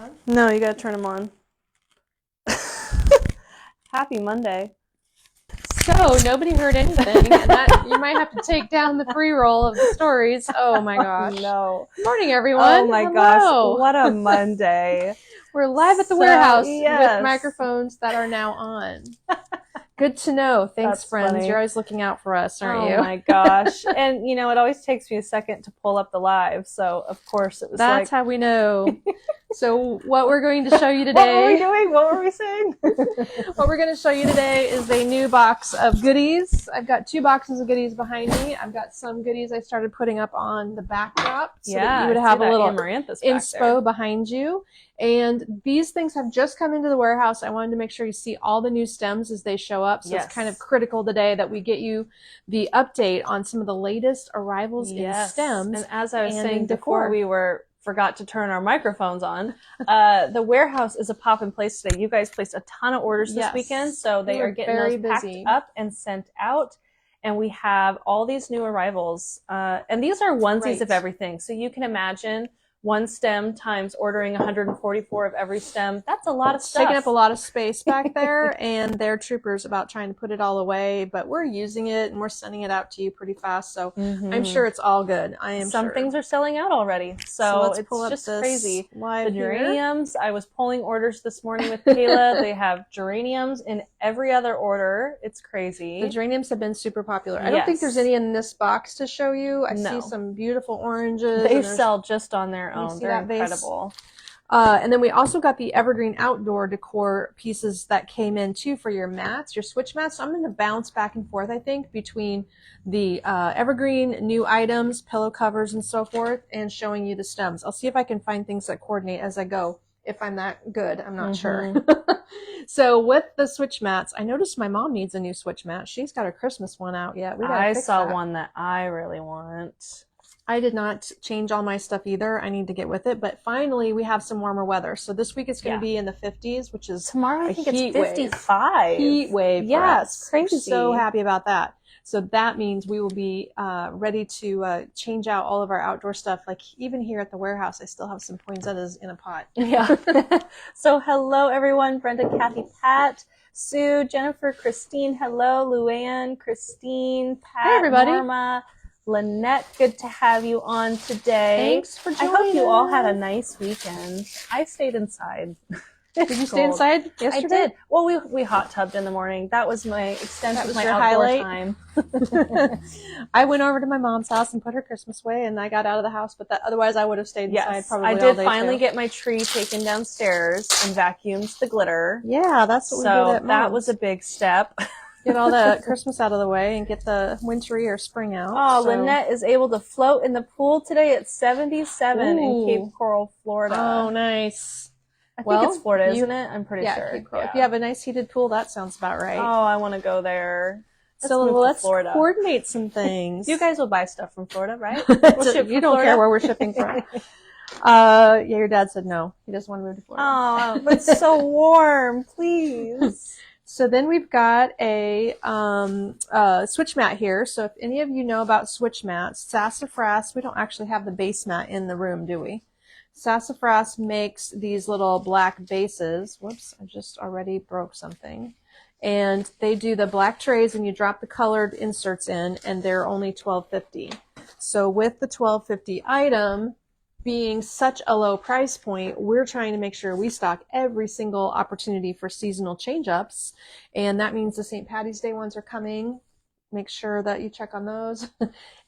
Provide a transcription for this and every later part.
on? No, you gotta turn them on. Happy Monday. So nobody heard anything, and that you might have to take down the pre-roll of the stories. Oh my gosh. No. Good morning, everyone. Oh my Hello. gosh, what a Monday. We're live at the So, warehouse yes. with microphones that are now on. Good to know. Thanks, That's friends. funny. You're always looking out for us, aren't you? Oh my gosh. And you know, it always takes me a second to pull up the live, so of course it was That's like... how we know. So what we're going to show you What were we today, doing? What were we saying? what we're going to show you today is a new box of goodies. I've got 2 boxes of goodies behind me. I've got some goodies I started putting up on the backdrop so that you would have a little inspo behind you. And these things have just come into the warehouse. I wanted to make sure you see all the new stems as they show up. So It's kind of critical today that we get you the update on some of the latest arrivals in stems. And as I was saying before, we forgot to turn our microphones on. The warehouse is a pop-in place today. You guys placed a ton of orders this weekend, so they are getting those packed up and sent out. And we have all these new arrivals. And these are onesies of everything. So you can imagine 1 stem times ordering 144 of every stem. That's a lot of stuff. Taking up a lot of space back there, and they're troopers about trying to put it all away, but we're using it and we're sending it out to you pretty fast, so I'm sure it's all good. I am Some things are selling out already, so it's just crazy. The geraniums, I was pulling orders this morning with Kayla. They have geraniums in every other order. It's crazy. The geraniums have been super popular. I don't think there's any in this box to show you. I see some beautiful oranges. They sell just on their own. They're incredible. And then we also got the evergreen outdoor decor pieces that came in too for your mats, your switch mats. So I'm going to bounce back and forth, I think, between the evergreen new items, pillow covers, and so forth, and showing you the stems. I'll see if I can find things that coordinate as I go. If I'm that good, I'm not sure. So with the switch mats, I noticed my mom needs a new switch mat. She's got her Christmas one out yet. I saw one that I really want. I did not change all my stuff either. I need to get with it. But finally, we have some warmer weather. So this week it's going to be in the 50s, which is tomorrow. I think it's 55. Heat wave. Yes, crazy. I'm so happy about that. So that means we will be ready to change out all of our outdoor stuff. Like even here at the warehouse, I still have some poinsettias in a pot. Yeah. So hello, everyone. Brenda, Kathy, Pat, Sue, Jennifer, Christine. Hello, Luann, Christine, Pat, hey, everybody. Norma. Lynette, good to have you on today. Thanks for joining. I hope you all had a nice weekend. I stayed inside. Did you stay inside yesterday? I did. Well, we hot tubbed in the morning. That was my extent of my outdoor highlight time. I went over to my mom's house and put her Christmas away, and I got out of the house. But otherwise, I would have stayed inside probably all day. I did finally get my tree taken downstairs and vacuumed the glitter. Yeah, that's what we did at Mom's. That was a big step. Get all the Christmas out of the way and get the wintry or spring out. Oh, so. Lynette is able to float in the pool today at 77 in Cape Coral, Florida. Oh, nice. I think it's Florida, isn't it? I'm pretty sure. Cape Coral. If you have a nice heated pool, that sounds about right. Oh, I want to go there. Let's coordinate some things. You guys will buy stuff from Florida, right? You don't care where we're shipping from. Yeah, your dad said no. He doesn't want to move to Florida. Oh, but it's so warm. Please. So then we've got a switch mat here. So if any of you know about switch mats, Sassafras, we don't actually have the base mat in the room, do we? Sassafras makes these little black bases. Whoops, I just already broke something. And they do the black trays and you drop the colored inserts in, and they're only $12.50. So with the $12.50 item being such a low price point, we're trying to make sure we stock every single opportunity for seasonal change-ups. And that means the St. Patty's Day ones are coming. Make sure that you check on those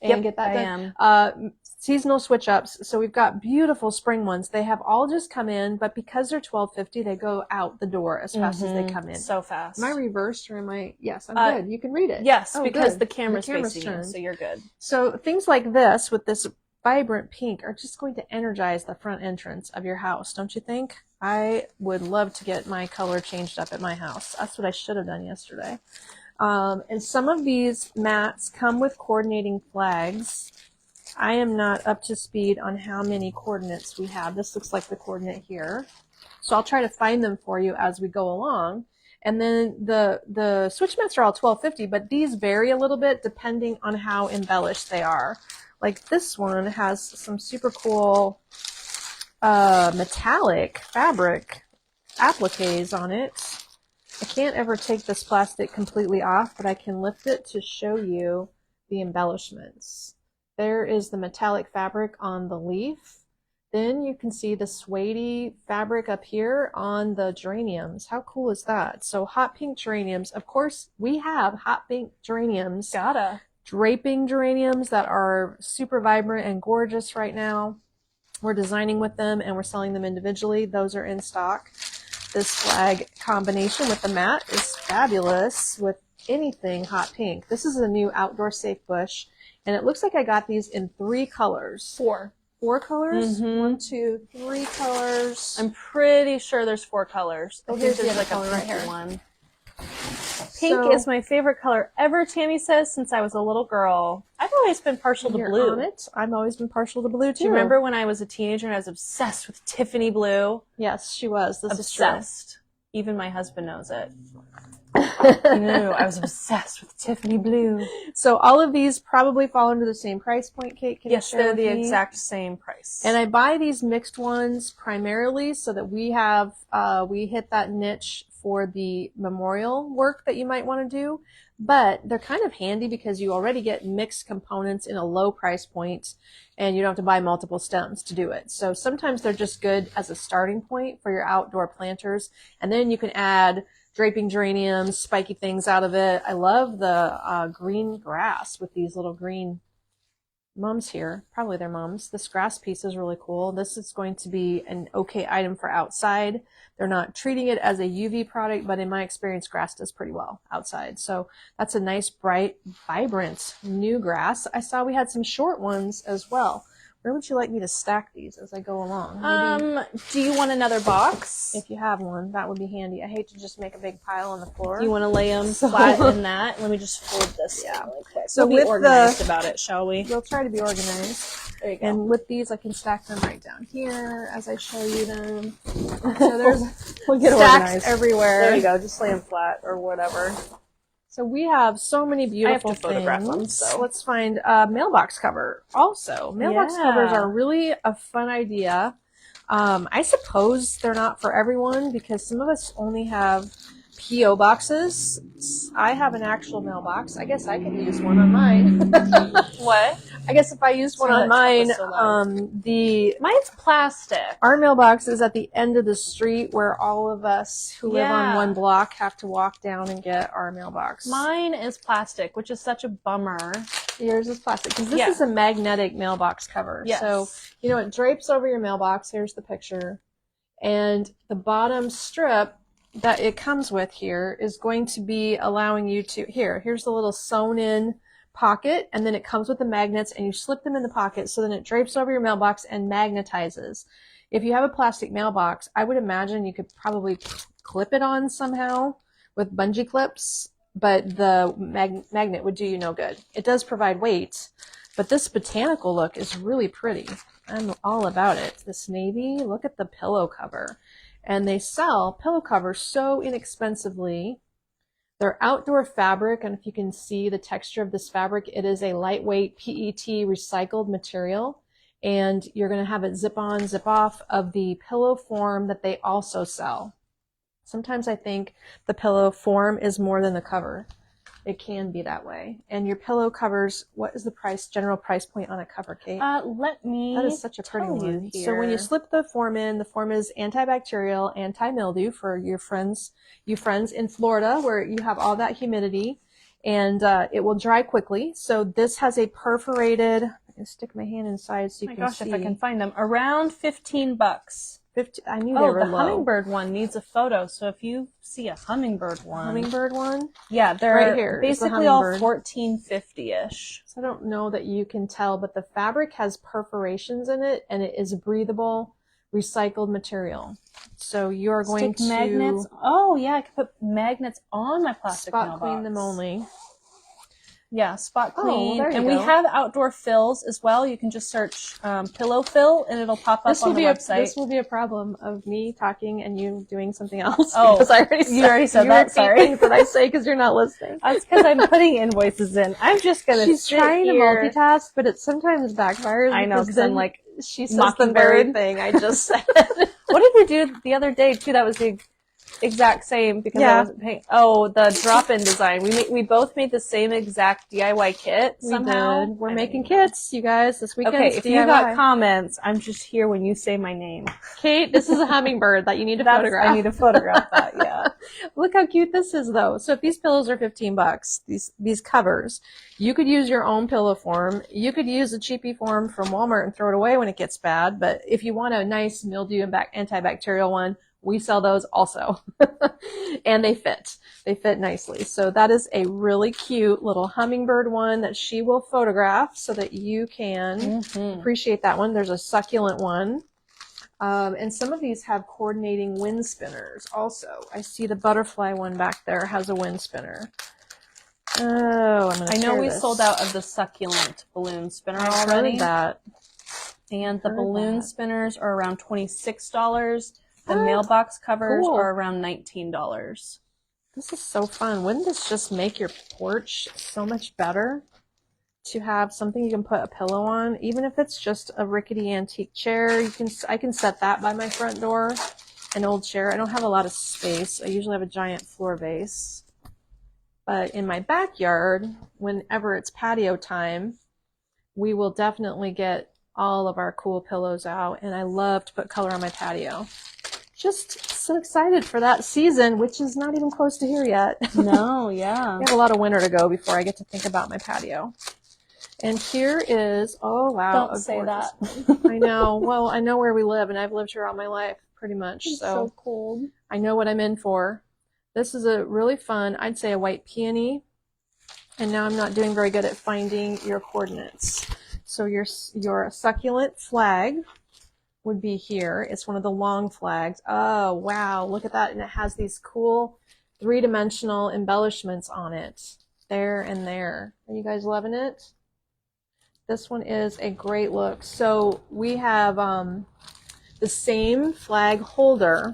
and get that done. Seasonal switch-ups. So we've got beautiful spring ones. They have all just come in, but because they're $12.50, they go out the door as fast as they come in. So fast. Am I reversed or am I? Yes, I'm good. You can read it. Yes, because the camera's facing you, so you're good. So things like this with this vibrant pink are just going to energize the front entrance of your house, don't you think? I would love to get my color changed up at my house. That's what I should have done yesterday. And some of these mats come with coordinating flags. I am not up to speed on how many coordinates we have. This looks like the coordinate here. So I'll try to find them for you as we go along. And then the switch mats are all $12.50, but these vary a little bit depending on how embellished they are. Like this one has some super cool metallic fabric appliques on it. I can't ever take this plastic completely off, but I can lift it to show you the embellishments. There is the metallic fabric on the leaf. Then you can see the suede fabric up here on the geraniums. How cool is that? So hot pink geraniums. Of course, we have hot pink geraniums. Gotta. Draping geraniums that are super vibrant and gorgeous right now. We're designing with them and we're selling them individually. Those are in stock. This flag combination with the mat is fabulous with anything hot pink. This is a new outdoor safe bush, and it looks like I got these in 3 colors. 4 colors? Mm-hmm. 1, 2, 3 colors. I'm pretty sure there's 4 colors. Oh, here's the other like color a right here. One. Pink is my favorite color ever, Tammy says, since I was a little girl. I've always been partial to blue. On it. I've always been partial to blue, too. Do you remember when I was a teenager and I was obsessed with Tiffany blue? Yes, she was. This is true. Obsessed. Even my husband knows it. No, I was obsessed with Tiffany blue. So all of these probably fall under the same price point, Kate. Yes, they're the exact same price. And I buy these mixed ones primarily so that we have, we hit that niche for the memorial work that you might want to do. But they're kind of handy because you already get mixed components in a low price point and you don't have to buy multiple stems to do it. So sometimes they're just good as a starting point for your outdoor planters. And then you can add draping geraniums, spiky things out of it. I love the green grass with these little green mums here. Probably they're mums. This grass piece is really cool. This is going to be an okay item for outside. They're not treating it as a UV product, but in my experience, grass does pretty well outside. So that's a nice, bright, vibrant new grass. I saw we had some short ones as well. Where would you like me to stack these as I go along? Maybe, do you want another box? If you have one, that would be handy. I hate to just make a big pile on the floor. Do you want to lay them flat in that? Let me just fold this really quick. So we'll be organized about it, shall we? We'll try to be organized. There you go. And with these, I can stack them right down here as I show you them. So there's we'll get stacks organized everywhere. There you go. Just lay them flat or whatever. So we have so many beautiful photograph things. them, so let's find a mailbox cover. Also, mailbox covers are really a fun idea. I suppose they're not for everyone because some of us only have P.O. boxes. I have an actual mailbox. I guess I could use one on mine. What? I guess if I used one on mine, mine's plastic. Our mailbox is at the end of the street where all of us who live on one block have to walk down and get our mailbox. Mine is plastic, which is such a bummer. Yours is plastic because this is a magnetic mailbox cover. Yes. So, you know, it drapes over your mailbox. Here's the picture. And the bottom strip that it comes with here is going to be allowing you to, here's the little sewn in pocket, and then it comes with the magnets and you slip them in the pocket so then it drapes over your mailbox and magnetizes. If you have a plastic mailbox, I would imagine you could probably clip it on somehow with bungee clips, but the magnet would do you no good. It does provide weight, but this botanical look is really pretty. I'm all about it. This navy, look at the pillow cover. And they sell pillow covers so inexpensively. They're outdoor fabric, and if you can see the texture of this fabric, it is a lightweight PET recycled material, and you're going to have it zip on, zip off of the pillow form that they also sell. Sometimes I think the pillow form is more than the cover. It can be that way. And your pillow covers, what is the price, general price point on a cover, Kate? Let me That is such a pretty one. Here. So when you slip the form in, the form is antibacterial, anti-mildew for your friends, you friends in Florida where you have all that humidity, and it will dry quickly. So this has a perforated, I can stick my hand inside so you can see. If I can find them. Around $15. I knew they were the low. hummingbird one needs a photo. So if you see a hummingbird one, yeah, they're right here, basically all $14.50-ish. So I don't know that you can tell, but the fabric has perforations in it, and it is breathable, recycled material. So you're going to magnets. Oh yeah, I can put magnets on my plastic spot mailbox. clean them only. Yeah, spot clean. Oh, and we have outdoor fills as well. You can just search pillow fill and it'll pop up on the website. This will be a problem of me talking and you doing something else. Oh, because you already said that. Sorry. Things that I say because you're not listening. That's because I'm putting invoices in. I'm just going to She's trying to multitask, but it sometimes backfires. I know, because I'm like, she says the very thing I just said. What did we do the other day, too? That was the exact same because I wasn't paying. Oh, the drop-in design. We both made the same exact DIY kit somehow. We're making kits, you guys, this weekend. Okay, if DIY. You got comments, I'm just here when you say my name. Kate, this is a hummingbird that you need to photograph. I need to photograph that, yeah. Look how cute this is, though. So if these pillows are $15, these covers, you could use your own pillow form. You could use a cheapy form from Walmart and throw it away when it gets bad. But if you want a nice mildew and antibacterial one, we sell those also. And they fit. They fit nicely. So that is a really cute little hummingbird one that she will photograph so that you can appreciate that one. There's a succulent one. And some of these have coordinating wind spinners also. I see the butterfly one back there has a wind spinner. Oh, I know we sold out of the succulent balloon spinner already. Heard that. And the balloon spinners are around $26. The mailbox covers are around $19. This is so fun. Wouldn't this just make your porch so much better to have something you can put a pillow on? Even if it's just a rickety antique chair, I can set that by my front door. An old chair. I don't have a lot of space. I usually have a giant floor base. But in my backyard, whenever it's patio time, we will definitely get all of our cool pillows out. And I love to put color on my patio. Just so excited for that season, which is not even close to here yet. No, yeah. We have a lot of winter to go before I get to think about my patio. And here is, oh wow. Don't say that. I know. Well, I know where we live, and I've lived here all my life, pretty much. It's so cold. I know what I'm in for. This is a really fun, I'd say a white peony. And now I'm not doing very good at finding your coordinates. So your succulent flag would be here. It's one of the long flags. Oh, wow. Look at that. And it has these cool three-dimensional embellishments on it. There and there. Are you guys loving it? This one is a great look. So we have the same flag holder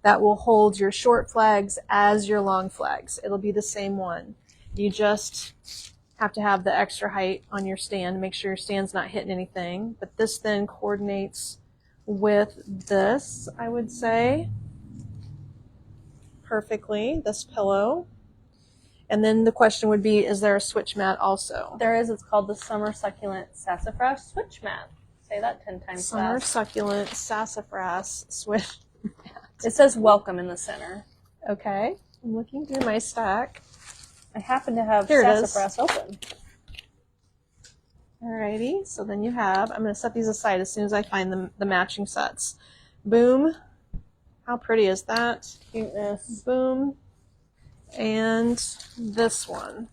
that will hold your short flags as your long flags. It'll be the same one. You just have to have the extra height on your stand to make sure your stand's not hitting anything. But this then coordinates with this, I would say, perfectly, this pillow. And then the question would be, is there a switch mat also? There is. It's called the Summer Succulent Sassafras Switch Mat. Say that 10 times Summer fast. Succulent Sassafras Switch Mat. It says welcome in the center. Okay. I'm looking through my stack. I happen to have Sassafras open. Alrighty, so then you have, I'm going to set these aside as soon as I find the matching sets. Boom. How pretty is that? Cuteness. Boom. And this one.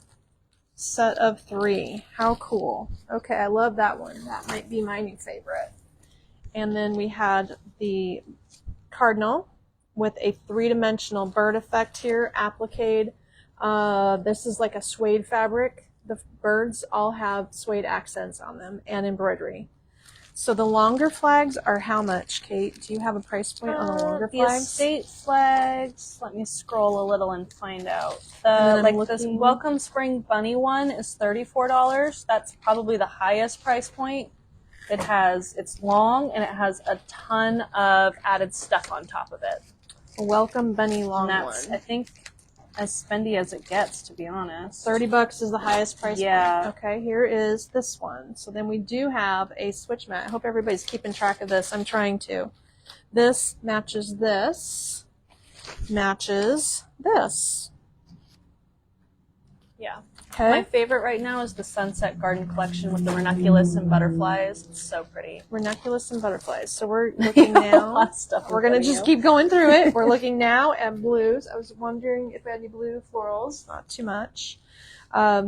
Set of 3. How cool. Okay, I love that one. That might be my new favorite. And then we had the cardinal with a 3-dimensional bird effect here, appliqué. This is like a suede fabric. The birds all have suede accents on them and embroidery. So the longer flags are how much, Kate? Do you have a price point on the longer flags? The estate flags, let me scroll a little and find out. This Welcome Spring Bunny one is $34. That's probably the highest price point. It's long and it has a ton of added stuff on top of it. A Welcome Bunny long one. I think, as spendy as it gets, to be honest. $30 is the highest price point. Okay, here is this one. So then we do have a switch mat. I hope everybody's keeping track of this. I'm trying to. This matches this. Matches this. Yeah. Okay. My favorite right now is the Sunset Garden Collection with the ranunculus and butterflies. It's so pretty. Ranunculus and butterflies. So we're looking now. We're going to just keep going through it. We're looking now at blues. I was wondering if we had any blue florals. Not too much.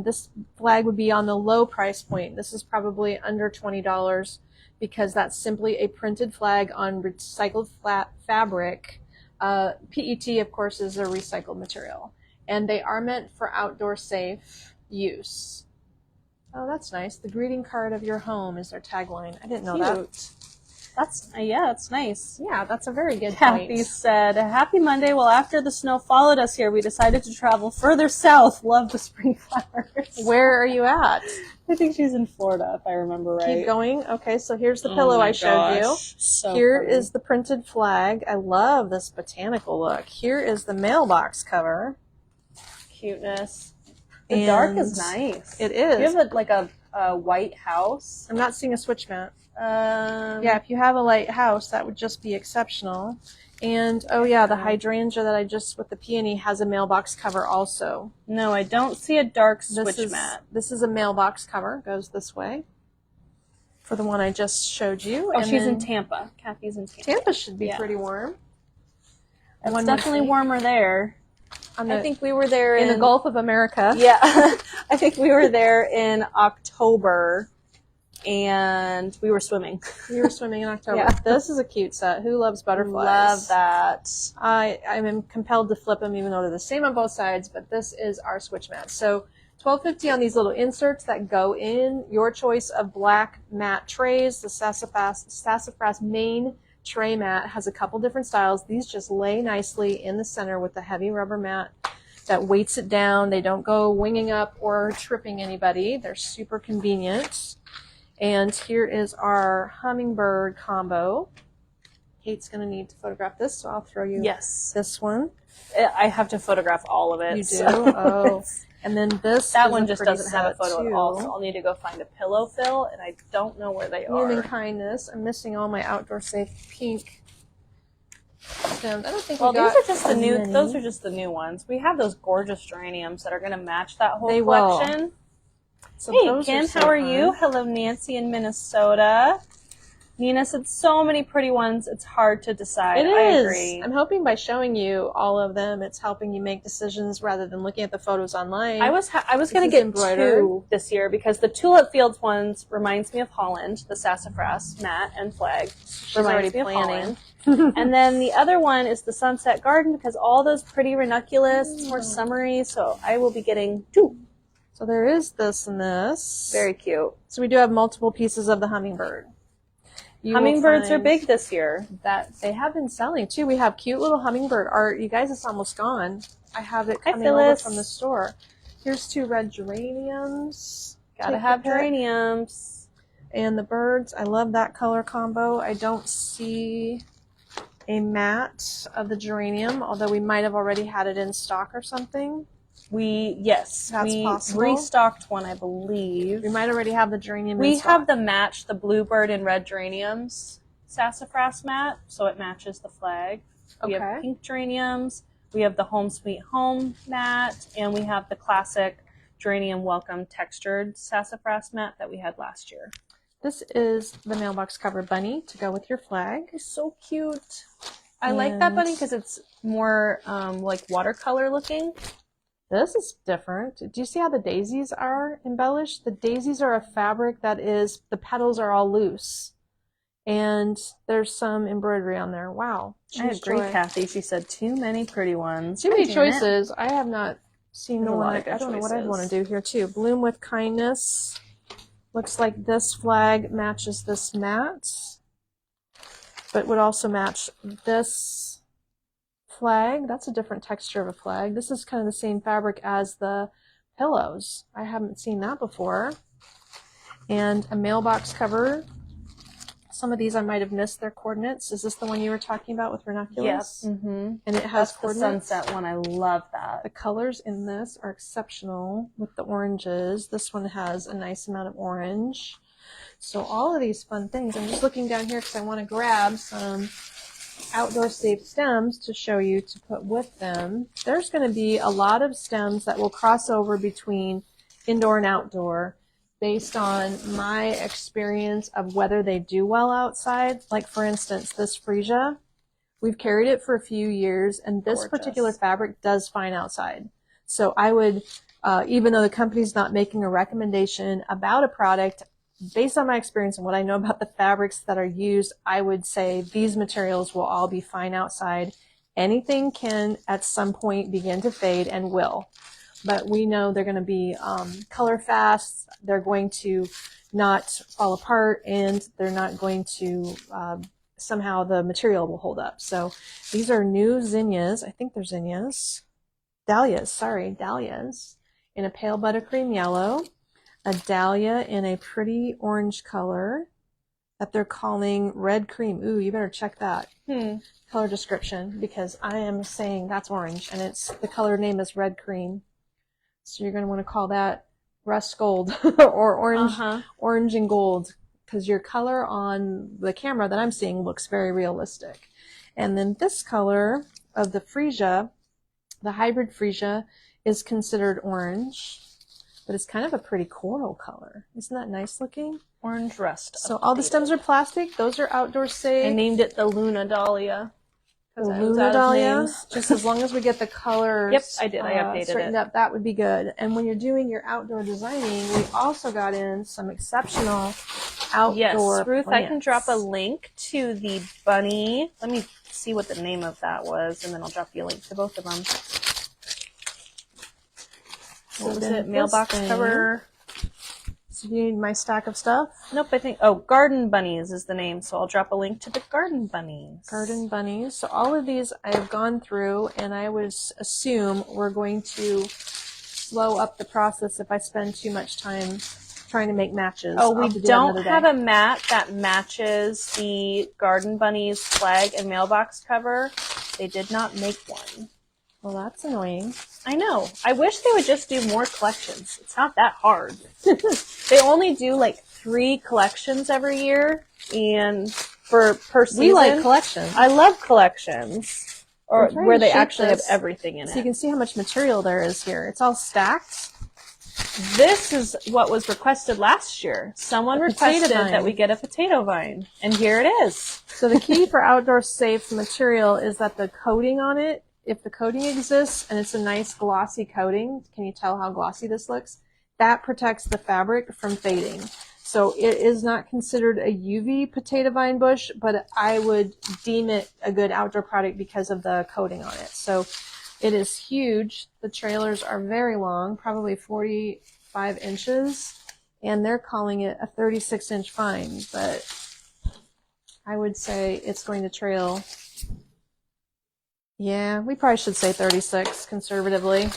This flag would be on the low price point. This is probably under $20 because that's simply a printed flag on recycled flat fabric. PET, of course, is a recycled material. And they are meant for outdoor safe use. Oh, that's nice. The greeting card of your home is their tagline. I didn't know Cute. that. That's, yeah, it's nice. Yeah, that's a very good Kathy point. said, happy Monday. Well, after the snow followed us here, we decided to travel further south. Love the spring flowers. Where are you at? I think she's in Florida, if I remember right. Keep going. Okay, so here's the pillow I showed you. So Here pretty. is the printed flag. I love this botanical look. Here is the mailbox cover. Cuteness. The dark is nice. It is. You have like a white house. I'm not seeing a switch mat. Yeah, if you have a light house, that would just be exceptional. And, oh yeah, the hydrangea that I just, with the peony, has a mailbox cover also. No, I don't see a dark switch mat. This is a mailbox cover. Goes this way. For the one I just showed you. Oh, and she's in Tampa. Kathy's in Tampa. Tampa should be pretty warm. It's definitely warmer there. I think we were there in the Gulf of America. Yeah. I think we were there in October. And we were swimming. You were swimming in October. Yeah. This is a cute set. Who loves butterflies? Love that. I am compelled to flip them, even though they're the same on both sides. But this is our switch mat. So $12.50 on these little inserts that go in. Your choice of black matte trays. The Sassafras main tray mat has a couple different styles. These just lay nicely in the center with the heavy rubber mat that weights it down. They don't go winging up or tripping anybody. They're super convenient. And here is our hummingbird combo. Kate's going to need to photograph this, so I'll throw you this one. I have to photograph all of it. You do? So. Oh. And then that one just doesn't have a photo at all, so I'll need to go find a pillow fill, and I don't know where they are. Human kindness. I'm missing all my outdoor safe pink stems. I don't think these are just the new. Those are just the new ones. We have those gorgeous geraniums that are going to match that whole collection. Will. So hey, Kim, how are you? Hello, Nancy in Minnesota. Nina said so many pretty ones, it's hard to decide. I agree. I'm hoping by showing you all of them, it's helping you make decisions rather than looking at the photos online. I was going to get two this year because the Tulip Fields ones reminds me of Holland, the Sassafras mat and flag. Reminds me of Holland. And then the other one is the Sunset Garden because all those pretty ranunculus, it's more summery, so I will be getting two. So there is this and this. Very cute. So we do have multiple pieces of the hummingbird. Hummingbirds are big this year. That they have been selling too. We have cute little hummingbird art. You guys, it's almost gone. I have it coming over from the store. Here's two red geraniums. Gotta have geraniums. And the birds. I love that color combo. I don't see a mat of the geranium, although we might have already had it in stock or something. That's possible. Restocked one, I believe. We might already have the geranium in stock. We have the bluebird and red geraniums sassafras mat, so it matches the flag. We have pink geraniums. We have the Home Sweet Home mat, and we have the classic geranium welcome textured sassafras mat that we had last year. This is the mailbox cover bunny to go with your flag. It's so cute. I like that bunny because it's more like watercolor looking. This is different. Do you see how the daisies are embellished? The daisies are a fabric that is, the petals are all loose. And there's some embroidery on there. Wow. I agree, Kathy. She said too many pretty ones. Too many choices. I have not seen the one. I don't know what I'd want to do here too. Bloom with kindness. Looks like this flag matches this mat. But would also match this flag. That's a different texture of a flag. This is kind of the same fabric as the pillows. I haven't seen that before. And a mailbox cover. Some of these I might have missed their coordinates. Is this the one you were talking about with ranunculus? Yes. Mm-hmm. And it has coordinates. The sunset one. I love that. The colors in this are exceptional with the oranges. This one has a nice amount of orange. So all of these fun things. I'm just looking down here because I want to grab some outdoor safe stems to show you to put with them. There's going to be a lot of stems that will cross over between indoor and outdoor based on my experience of whether they do well outside. Like for instance, this freesia, we've carried it for a few years and this particular fabric does fine outside. So I would, even though the company's not making a recommendation about a product, based on my experience and what I know about the fabrics that are used, I would say these materials will all be fine outside. Anything can at some point begin to fade and will. but we know they're going to be color fast. They're going to not fall apart, and they're not going to somehow the material will hold up. So these are new zinnias. I think they're zinnias. Dahlias, sorry, dahlias in a pale buttercream yellow, a dahlia in a pretty orange color that they're calling red cream. Ooh, you better check that color description, because I am saying that's orange, and it's the color name is red cream. So you're going to want to call that rust gold or orange and gold, because your color on the camera that I'm seeing looks very realistic. And then this color of the freesia, the hybrid freesia, is considered orange, but it's kind of a pretty coral color. Isn't that nice looking? Orange rust. So all the stems are plastic. Those are outdoor safe. I named it the Luna Dahlia. The Luna Dahlia. Just as long as we get the colors. Yep, I did. I updated straightened up, that would be good. And when you're doing your outdoor designing, we also got in some exceptional outdoor Yes, Ruth, plants. I can drop a link to the bunny. Let me see what the name of that was, and then I'll drop you a link to both of them. What was it? Mailbox cover. So you need my stack of stuff? Nope, I think, oh, Garden Bunnies is the name, so I'll drop a link to the Garden Bunnies. Garden Bunnies. So all of these I've gone through, and I would assume we're going to slow up the process if I spend too much time trying to make matches. Oh, we don't have a mat that matches the Garden Bunnies flag and mailbox cover. They did not make one. Well, that's annoying. I know. I wish they would just do more collections. It's not that hard. They only do like 3 collections every year, and per season. We like collections. I love collections, or where they actually have everything in it. So you can see how much material there is here. It's all stacked. This is what was requested last year. Someone requested that we get a potato vine, and here it is. So the key for outdoor safe material is that the coating on it, if the coating exists and it's a nice glossy coating, can you tell how glossy this looks? That protects the fabric from fading. So it is not considered a UV potato vine bush, but I would deem it a good outdoor product because of the coating on it. So it is huge. The trailers are very long, probably 45 inches, and they're calling it a 36-inch vine, but I would say it's going to trail. Yeah, we probably should say 36 conservatively.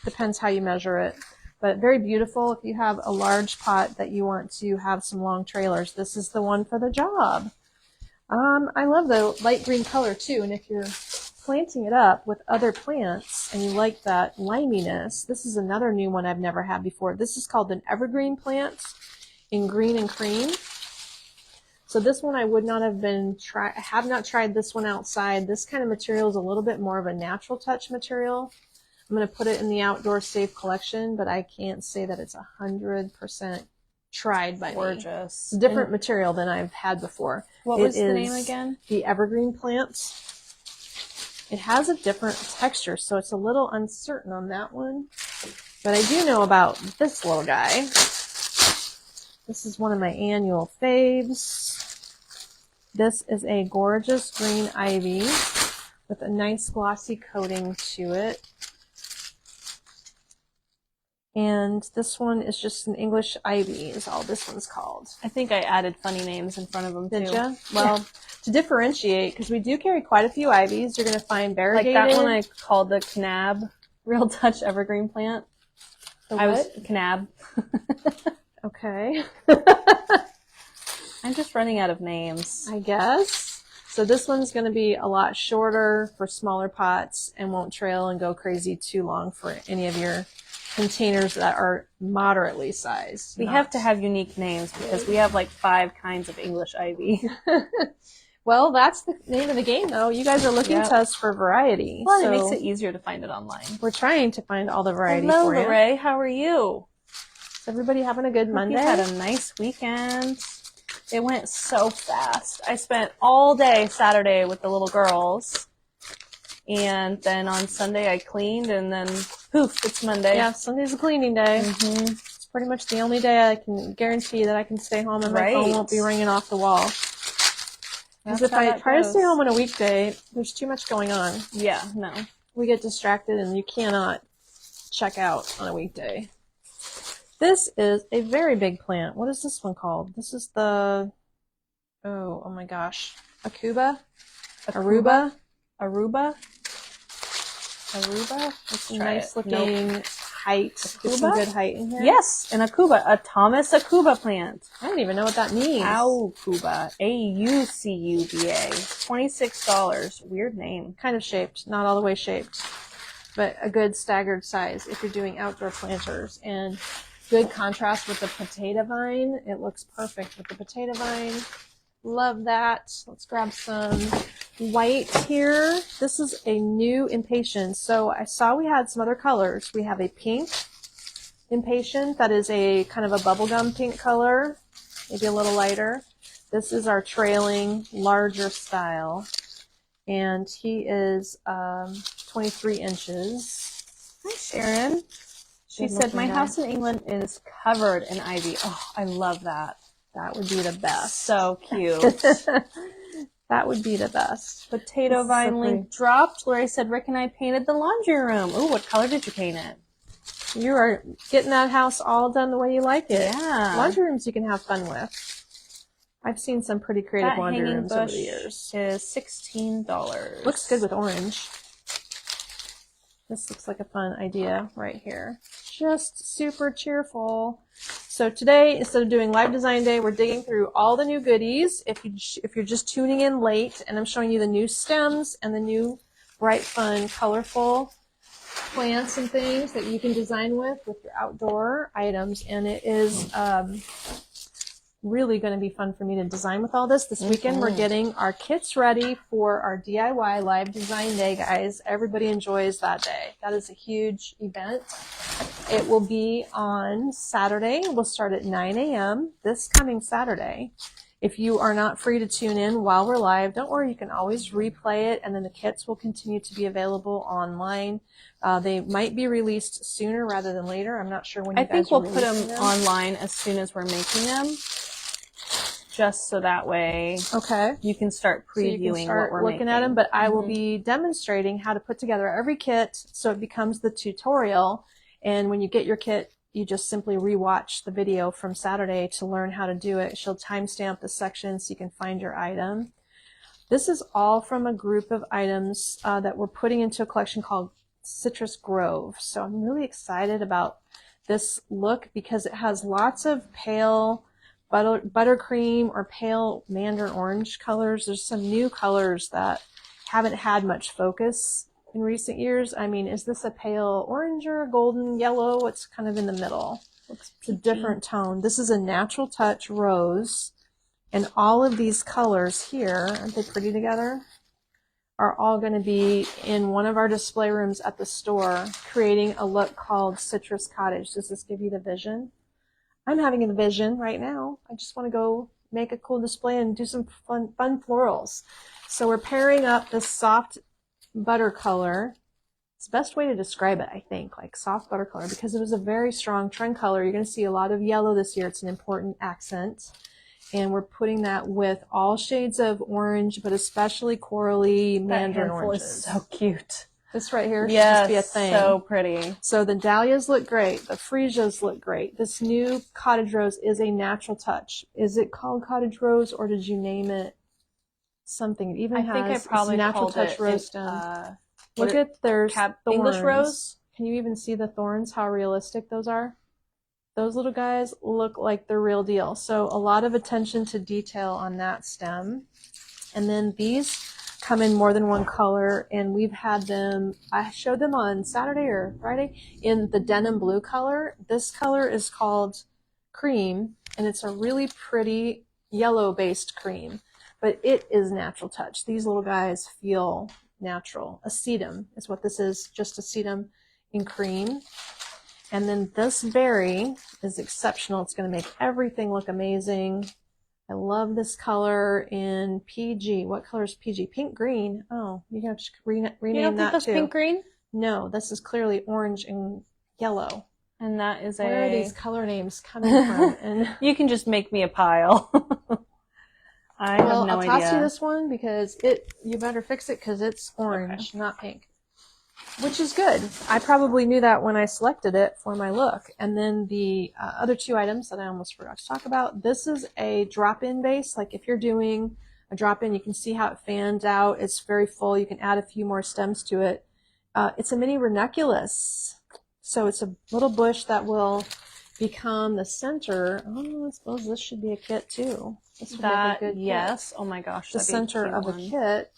Depends how you measure it. But very beautiful. If you have a large pot that you want to have some long trailers, this is the one for the job. I love the light green color too. And if you're planting it up with other plants and you like that liminess, this is another new one I've never had before. This is called an evergreen plant in green and cream. So this one I would not have have not tried this one outside. This kind of material is a little bit more of a natural touch material. I'm going to put it in the outdoor safe collection, but I can't say that it's 100% tried by me. Gorgeous. It's a different material than I've had before. What was the name again? The evergreen plant. It has a different texture, so it's a little uncertain on that one. But I do know about this little guy. This is one of my annual faves. This is a gorgeous green ivy with a nice glossy coating to it. And this one is just an English ivy is all this one's called. I think I added funny names in front of them too. Did you? Well, to differentiate, because we do carry quite a few ivies, you're going to find variegated. Like that one I called the Knab Real Touch Evergreen Plant. The what? Knab. Okay. I'm just running out of names. I guess. So this one's going to be a lot shorter for smaller pots and won't trail and go crazy too long for any of your containers that are moderately sized. We have to have unique names because we have like 5 kinds of English ivy. Well, that's the name of the game, though. You guys are looking to us for variety. Well, so it makes it easier to find it online. We're trying to find all the variety for you. Hello, Lorraine. How are you? Is everybody having a good Monday? We had a nice weekend. It went so fast. I spent all day Saturday with the little girls. And then on Sunday I cleaned, and then poof, it's Monday. Yeah, Sunday's a cleaning day. Mm-hmm. It's pretty much the only day I can guarantee that I can stay home and my phone won't be ringing off the wall. Because if I try to stay home on a weekday, there's too much going on. Yeah, no. We get distracted and you cannot check out on a weekday. This is a very big plant. What is this one called? This is the, oh my gosh, Aruba. It's a nice looking height. Get some good height in here. Yes, an Akuba, a Thomas Akuba plant. I don't even know what that means. Aucuba, Aucuba, $26. Weird name. Kind of shaped, not all the way shaped, but a good staggered size if you're doing outdoor planters. And good contrast with the potato vine. It looks perfect with the potato vine. Love that. Let's grab some white here. This is a new impatiens. So I saw we had some other colors. We have a pink impatient that is a kind of a bubblegum pink color, maybe a little lighter. This is our trailing larger style, and he is 23 inches. Hi, Sharon. She said, my house in England is covered in ivy. Oh, I love that. That would be the best. So cute. That would be the best. Potato vine link dropped. Lori said, Rick and I painted the laundry room. Ooh, what color did you paint it? You are getting that house all done the way you like it. Yeah. Laundry rooms you can have fun with. I've seen some pretty creative laundry rooms over the years. Is $16. Looks good with orange. This looks like a fun idea right here. Just super cheerful. So today, instead of doing live design day, we're digging through all the new goodies. If you're just tuning in late, and I'm showing you the new stems and the new bright, fun, colorful plants and things that you can design with your outdoor items. And it is really going to be fun for me to design with all this. This weekend, we're getting our kits ready for our DIY live design day, guys. Everybody enjoys that day. That is a huge event. It will be on Saturday. We'll start at 9 a.m. this coming Saturday. If you are not free to tune in while we're live, don't worry. You can always replay it, and then the kits will continue to be available online. They might be released sooner rather than later. I'm not sure when you guys I think we'll put them them online as soon as we're making them, just so that way you can start previewing what we're looking making. at them. But I will be demonstrating how to put together every kit so it becomes the tutorial. And when you get your kit, you just simply rewatch the video from Saturday to learn how to do it. She'll timestamp the section so you can find your item. This is all from a group of items that we're putting into a collection called Citrus Grove. So I'm really excited about this look because it has lots of pale buttercream or pale mandarin orange colors. There's some new colors that haven't had much focus in recent years. I mean, is this a pale orange or golden yellow? It's kind of in the middle. It's a different tone. This is a natural touch rose, and all of these colors here, aren't they pretty together, are all going to be in one of our display rooms at the store, creating a look called Citrus Cottage. Does this give you the vision? I'm having a vision right now. I just want to go make a cool display and do some fun florals. So we're pairing up this soft butter color. It's the best way to describe it, I think, like soft butter color, because it was a very strong trend color. You're going to see a lot of yellow this year. It's an important accent. And we're putting that with all shades of orange, but especially corally mandarin oranges. Is so cute. This right here should just be a thing. So pretty. So the dahlias look great. The freesias look great. This new cottage rose is a natural touch. Is it called cottage rose, or did you name it something? It even I has think I probably natural called touch it rose stem. Look at there's English rose. Can you even see the thorns? How realistic those are? Those little guys look like the real deal. So a lot of attention to detail on that stem. And then these come in more than one color, and we've had them, I showed them on Saturday or Friday, in the denim blue color. This color is called cream, and it's a really pretty yellow based cream, but it is natural touch. These little guys feel natural. Acetum is what this is, just acetum in cream. And then this berry is exceptional. It's going to make everything look amazing. I love this color in PG. What color is PG? Pink green. Oh, you have to rename that too. You don't think that's pink green? No, this is clearly orange and yellow. And that is Where are these color names coming from? And you can just make me a pile. I'll toss you this one because you better fix it because it's orange, not pink. which is good. I probably knew that when I selected it for my look. And then the other two items that I almost forgot to talk about. This is a drop-in vase. Like if you're doing a drop-in, you can see how it fans out. It's very full. You can add a few more stems to it. It's a mini ranunculus. So it's a little bush that will become the center. Oh, I suppose this should be a kit too. This would make a good yes. kit. Oh my gosh. The center of a kit.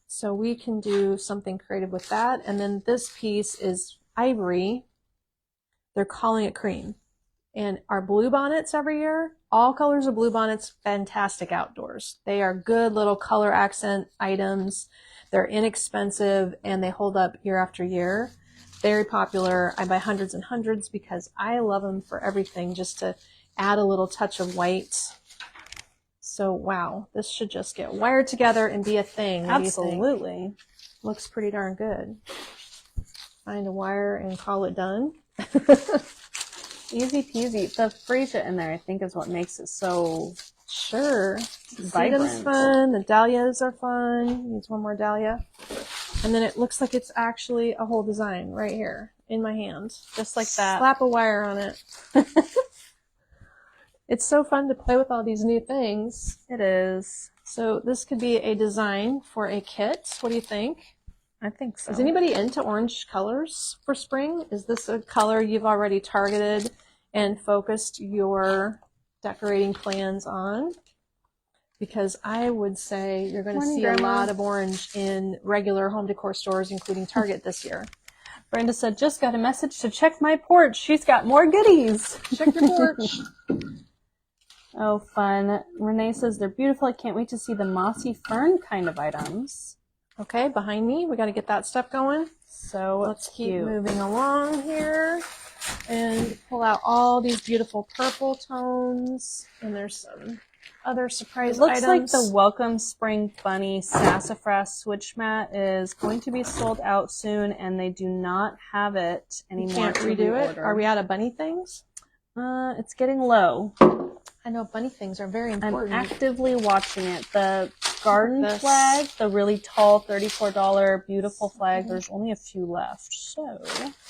So we can do something creative with that. And then this piece is ivory. They're calling it cream. And our blue bonnets every year, all colors of blue bonnets, fantastic outdoors. They are good little color accent items. They're inexpensive and they hold up year after year. Very popular. I buy hundreds and hundreds because I love them for everything, just to add a little touch of white. So wow, this should just get wired together and be a thing. Absolutely. Looks pretty darn good. Find a wire and call it done. Easy peasy. The freesia in there, I think, is what makes it so sure. Vibrant. Sedum's fun. The dahlias are fun. Needs one more dahlia. And then it looks like it's actually a whole design right here in my hand. Just like that. Slap a wire on it. It's so fun to play with all these new things. It is. So this could be a design for a kit. What do you think? I think so. Is anybody into orange colors for spring? Is this a color you've already targeted and focused your decorating plans on? Because I would say you're going to see a lot of orange in regular home decor stores, including Target this year. Brenda said, just got a message to check my porch. She's got more goodies. Check your porch. Oh, fun. Renee says, they're beautiful. I can't wait to see the mossy fern kind of items. Okay, behind me, we got to get that stuff going. So let's keep moving along here and pull out all these beautiful purple tones. And there's some other surprise items. It looks like the Welcome Spring Bunny Sassafras switch mat is going to be sold out soon, and they do not have it anymore. You can't redo it? Are we out of bunny things? It's getting low. I know bunny things are very important. I'm actively watching it. The garden flag, the really tall $34 beautiful flag, there's only a few left. So,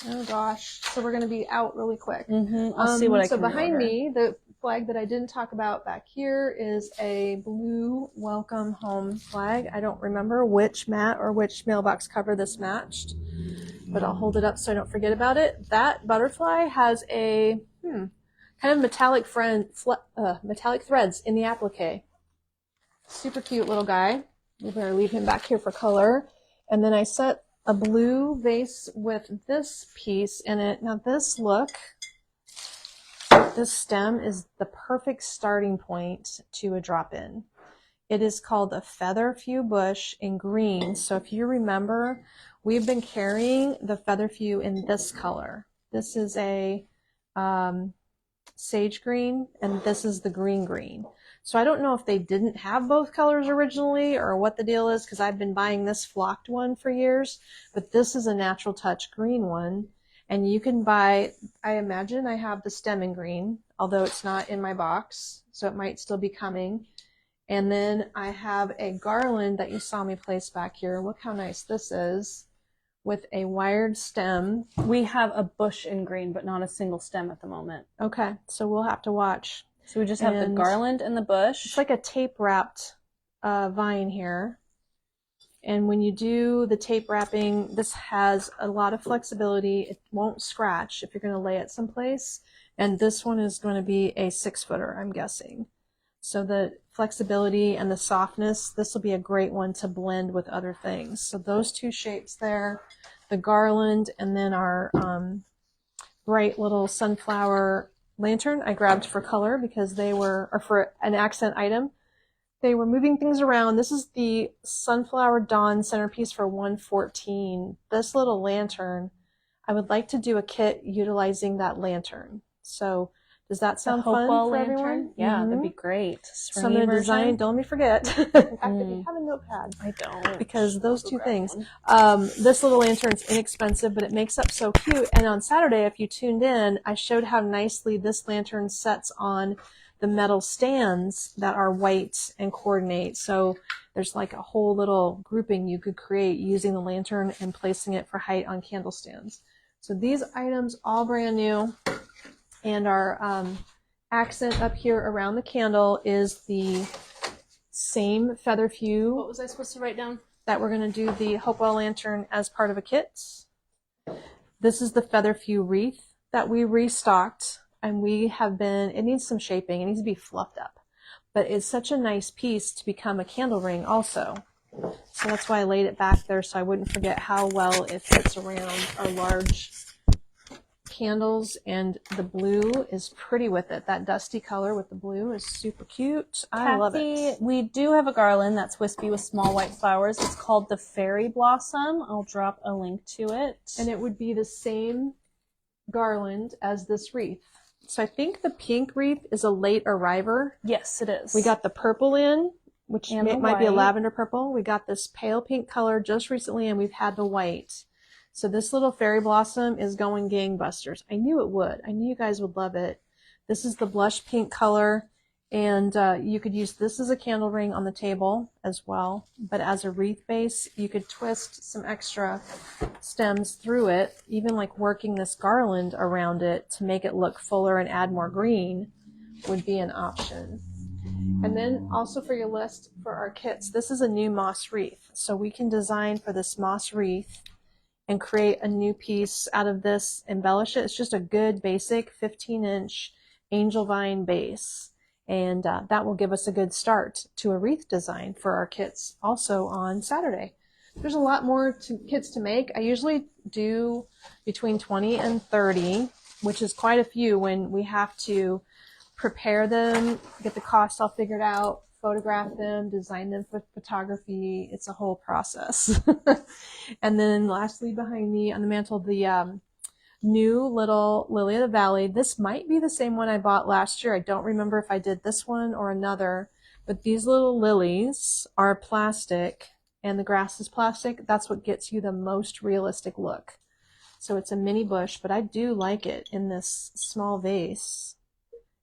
oh gosh. So we're going to be out really quick. I'll see what I can So behind me, the flag that I didn't talk about back here is a blue Welcome Home flag. I don't remember which mat or which mailbox cover this matched, but I'll hold it up so I don't forget about it. That butterfly has a kind of metallic threads in the applique. Super cute little guy. We better leave him back here for color. And then I set a blue vase with this piece in it. Now this stem is the perfect starting point to a drop-in. It is called a featherfew bush in green. So if you remember, we've been carrying the featherfew in this color. This is a sage green, and this is the green. So I don't know if they didn't have both colors originally or what the deal is, because I've been buying this flocked one for years, but this is a natural touch green one. And you can buy, I imagine I have the stem in green, although it's not in my box, so it might still be coming. And then I have a garland that you saw me place back here. Look how nice this is, with a wired stem. We have a bush in green, but not a single stem at the moment. Okay, so we'll have to watch. So we just have the garland and the bush. It's like a tape wrapped vine here. And when you do the tape wrapping, this has a lot of flexibility. It won't scratch if you're going to lay it someplace. And this one is going to be a 6-footer, I'm guessing. So the flexibility and the softness, this will be a great one to blend with other things. So those two shapes there, the garland, and then our bright little sunflower lantern I grabbed for color because they were, or for an accent item. They were moving things around. This is the Sunflower Dawn centerpiece for $114. This little lantern, I would like to do a kit utilizing that lantern. So does that sound fun for everyone? Yeah, that'd be great. So I'm going to design, don't let me forget. In fact, if you have a notepad. I don't. Because those two things. This little lantern's inexpensive, but it makes up so cute. And on Saturday, if you tuned in, I showed how nicely this lantern sets on the metal stands that are white and coordinate. So there's like a whole little grouping you could create using the lantern and placing it for height on candle stands. So these items all brand new, and our accent up here around the candle is the same featherfew. What was I supposed to write down? That we're going to do the Hopewell lantern as part of a kit. This is the featherfew wreath that we restocked, and we have been, it needs some shaping, it needs to be fluffed up, but it's such a nice piece to become a candle ring also. So that's why I laid it back there so I wouldn't forget how well it fits around our large candles, and the blue is pretty with it. That dusty color with the blue is super cute. I love it. We do have a garland that's wispy with small white flowers. It's called the Fairy Blossom. I'll drop a link to it. And it would be the same garland as this wreath. So I think the pink wreath is a late arriver. Yes, it is. We got the purple in, which it might be a lavender purple. We got this pale pink color just recently, and we've had the white. So this little fairy blossom is going gangbusters. I knew it would. I knew you guys would love it. This is the blush pink color, and you could use this as a candle ring on the table as well. But as a wreath base, you could twist some extra stems through it, even like working this garland around it to make it look fuller and add more green would be an option. And then also for your list for our kits, this is a new moss wreath. So we can design for this moss wreath and create a new piece out of this, embellish it. It's just a good basic 15-inch angel vine base. And that will give us a good start to a wreath design for our kits also on Saturday. There's a lot more kits to make. I usually do between 20 and 30, which is quite a few when we have to prepare them, get the cost all figured out, photograph them, design them for photography. It's a whole process. And then lastly, behind me on the mantle, the new little Lily of the Valley. This might be the same one I bought last year. I don't remember if I did this one or another, but these little lilies are plastic and the grass is plastic. That's what gets you the most realistic look. So it's a mini bush, but I do like it in this small vase.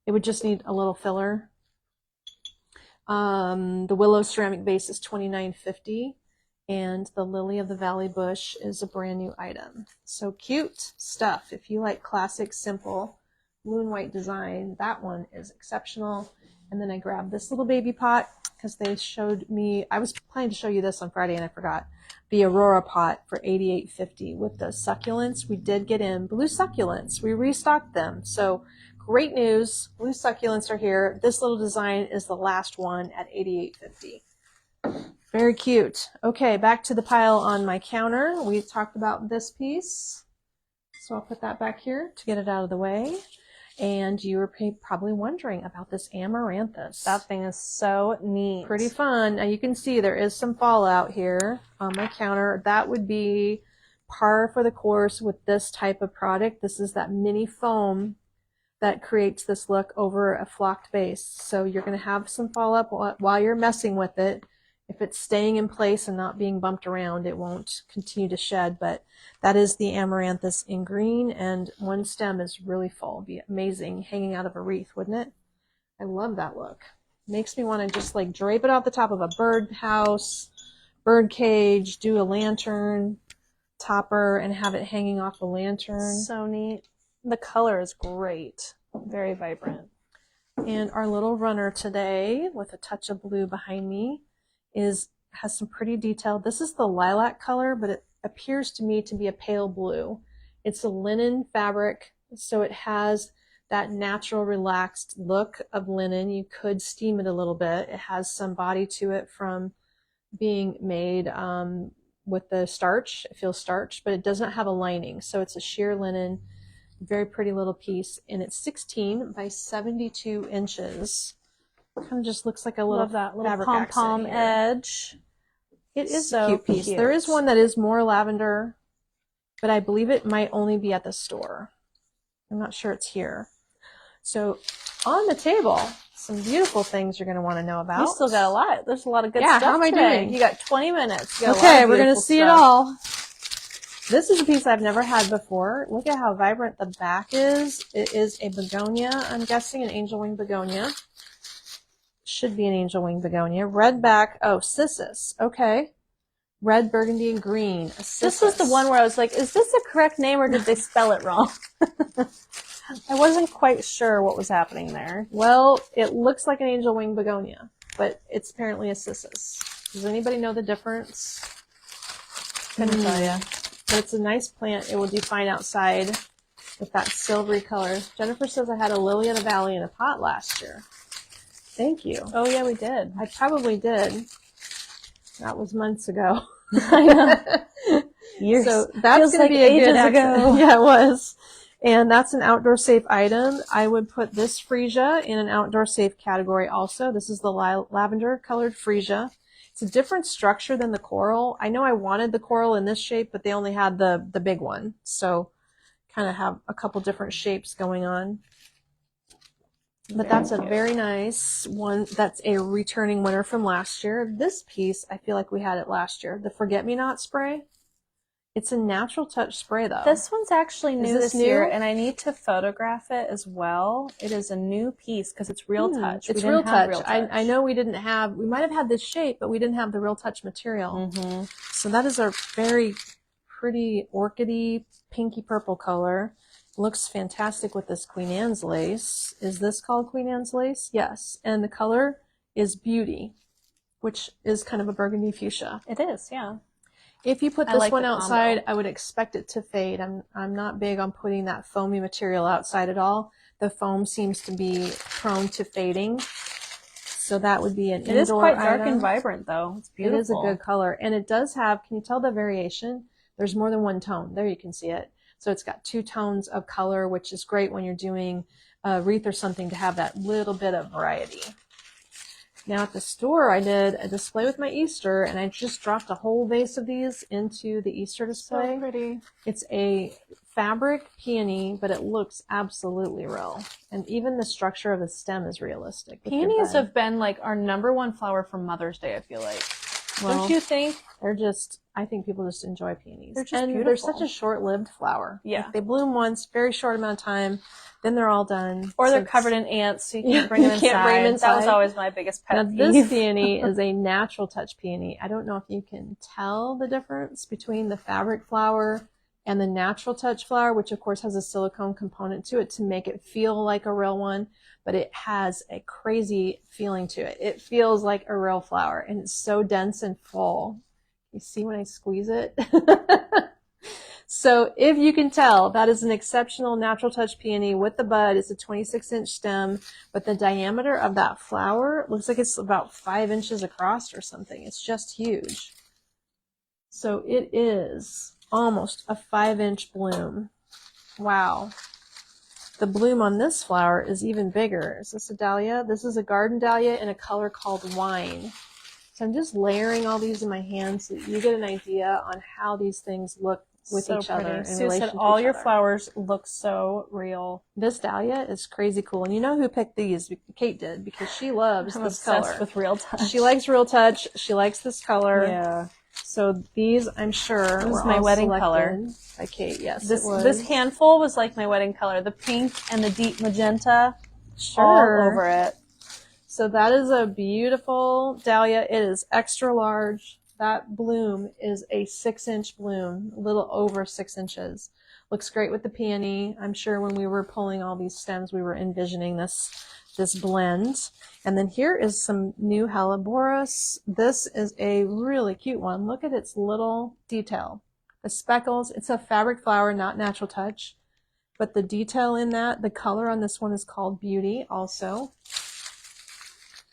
It would just need a little filler. The willow ceramic vase is $29.50, and the Lily of the Valley bush is a brand new item. So cute stuff. If you like classic, simple blue and white design, that one is exceptional. And then I grabbed this little baby pot because they showed me, I was planning to show you this on Friday and I forgot, the Aurora pot for $88.50 with the succulents. We did get in blue succulents. We restocked them. So great news. Blue succulents are here. This little design is the last one at $88.50. Very cute. Okay, back to the pile on my counter. We talked about this piece. So I'll put that back here to get it out of the way. And you were probably wondering about this amaranthus. That thing is so neat. Pretty fun. Now you can see there is some fallout here on my counter. That would be par for the course with this type of product. This is that mini foam that creates this look over a flocked base. So you're going to have some fallout while you're messing with it. If it's staying in place and not being bumped around, it won't continue to shed. But that is the amaranthus in green, and one stem is really full. It'd be amazing hanging out of a wreath, wouldn't it? I love that look. Makes me want to just like drape it off the top of a bird house, bird cage, do a lantern topper, and have it hanging off the lantern. So neat. The color is great. Very vibrant. And our little runner today, with a touch of blue behind me, has some pretty detail. This is the lilac color, but it appears to me to be a pale blue. It's a linen fabric, so it has that natural relaxed look of linen. You could steam it a little bit. It has some body to it from being made with the starch. It feels starched, but it does not have a lining. So it's a sheer linen, very pretty little piece, and it's 16 by 72 inches. Kind of just looks like a little, that little fabric pom-pom edge. It is so a cute piece. Cute. There is one that is more lavender, but I believe it might only be at the store. I'm not sure it's here. So on the table, some beautiful things you're going to want to know about. You still got a lot. There's a lot of good stuff how am today. I doing? You got 20 minutes. You got okay, we're going to see it all. This is a piece I've never had before. Look at how vibrant the back is. It is a begonia, I'm guessing, an angel wing begonia. Should be an angel wing begonia. Red back, oh, cissus, okay. Red, burgundy, and green. This was the one where I was like, is this the correct name or did they spell it wrong? I wasn't quite sure what was happening there. Well, it looks like an angel wing begonia, but it's apparently a cissus. Does anybody know the difference? Couldn't tell you. But it's a nice plant. It will do fine outside with that silvery color. Jennifer says I had a lily in the valley in a pot last year. Thank you. Oh, yeah, we did. I probably did. That was months ago. I know. Years. So that's going to be a good ago. Yeah, it was. And that's an outdoor safe item. I would put this freesia in an outdoor safe category also. This is the lavender colored freesia. It's a different structure than the coral. I know I wanted the coral in this shape, but they only had the big one. So kind of have a couple different shapes going on. But that's a very nice one. That's a returning winner from last year. This piece, I feel like we had it last year. The Forget-Me-Not spray. It's a natural touch spray, though. This one's actually new this year, and I need to photograph it as well. It is a new piece because it's Real Touch. It's Real Touch. I know we didn't have, we might have had this shape, but we didn't have the Real Touch material. Mm-hmm. So that is a very pretty orchidy, pinky purple color. Looks fantastic with this Queen Anne's lace. Is this called Queen Anne's lace? Yes. And the color is Beauty, which is kind of a burgundy fuchsia. It is, yeah. If you put this one outside, I would expect it to fade. I'm not big on putting that foamy material outside at all. The foam seems to be prone to fading. So that would be an indoor item. It is quite dark and vibrant, though. It's beautiful. It is a good color. And it does have, can you tell the variation? There's more than one tone. There you can see it. So it's got 2 tones of color, which is great when you're doing a wreath or something to have that little bit of variety. Now at the store, I did a display with my Easter, and I just dropped a whole vase of these into the Easter display. So pretty. It's a fabric peony, but it looks absolutely real. And even the structure of the stem is realistic. Peonies have been like our #1 flower for Mother's Day, I feel like. Well, don't you think? They're just, I think people just enjoy peonies. They're just beautiful. They're such a short-lived flower. Yeah. Like they bloom once, very short amount of time, then they're all done. Or they're covered in ants, so you can't bring them inside. That was always my biggest pet peeve. Now, this peony is a natural touch peony. I don't know if you can tell the difference between the fabric flower and the natural touch flower, which of course has a silicone component to it to make it feel like a real one, but it has a crazy feeling to it. It feels like a real flower, and it's so dense and full. You see when I squeeze it? So if you can tell, that is an exceptional natural touch peony with the bud. It's a 26-inch stem, but the diameter of that flower looks like it's about 5 inches across or something. It's just huge. So it is almost a 5-inch bloom. Wow. The bloom on this flower is even bigger. Is this a dahlia? This is a garden dahlia in a color called wine. So I'm just layering all these in my hands so that you get an idea on how these things look with each other. In Sue said all your flowers look so real. This dahlia is crazy cool. And you know who picked these? Kate did, because she loves this color. Obsessed with Real Touch. She likes Real Touch. She likes this color. Yeah. So these, I'm sure, this was my wedding color by Kate. Yes, this handful was like my wedding color. The pink and the deep magenta, sure, all over it. So that is a beautiful dahlia. It is extra large. That bloom is a 6-inch bloom, a little over 6 inches. Looks great with the peony. I'm sure when we were pulling all these stems, we were envisioning this blend. And then here is some new Helleborus. This is a really cute one. Look at its little detail. The speckles, it's a fabric flower, not natural touch. But the detail in that, the color on this one is called Beauty also.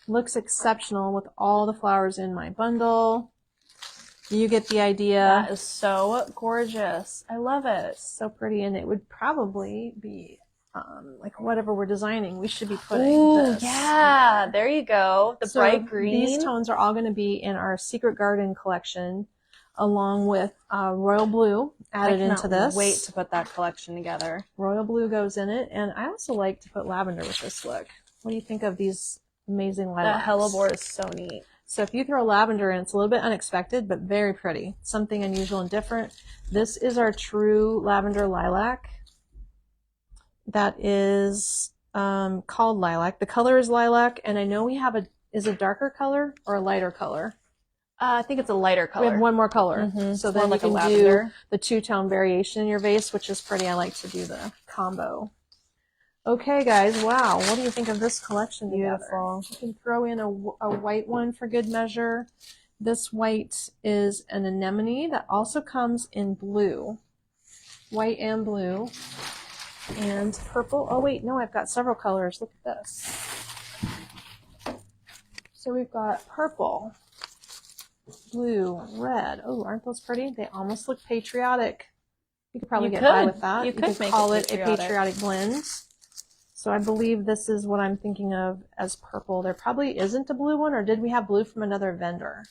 Looks exceptional with all the flowers in my bundle. You get the idea. That is so gorgeous. I love it. It's so pretty, and it would probably be like whatever we're designing. We should be putting this. Yeah, there you go. The bright green. These tones are all going to be in our Secret Garden collection, along with royal blue added into this. I cannot wait to put that collection together. Royal blue goes in it, and I also like to put lavender with this look. What do you think of these amazing lilacs? That hellebore is so neat. So if you throw lavender in, it's a little bit unexpected, but very pretty. Something unusual and different. This is our true lavender lilac. That is called lilac. The color is lilac, and I know we have is a darker color or a lighter color? I think it's a lighter color. We have one more color. Mm-hmm. So then like you can do the two-tone variation in your vase, which is pretty. I like to do the combo. Okay, guys. Wow. What do you think of this collection Beautiful. together? You can throw in a white one for good measure. This white is an anemone that also comes in blue. White and blue. And purple. Oh, wait. No, I've got several colors. Look at this. So we've got purple, blue, red. Oh, aren't those pretty? They almost look patriotic. You could probably get by with that. You could call it a patriotic blend. So I believe this is what I'm thinking of as purple. There probably isn't a blue one, or did we have blue from another vendor?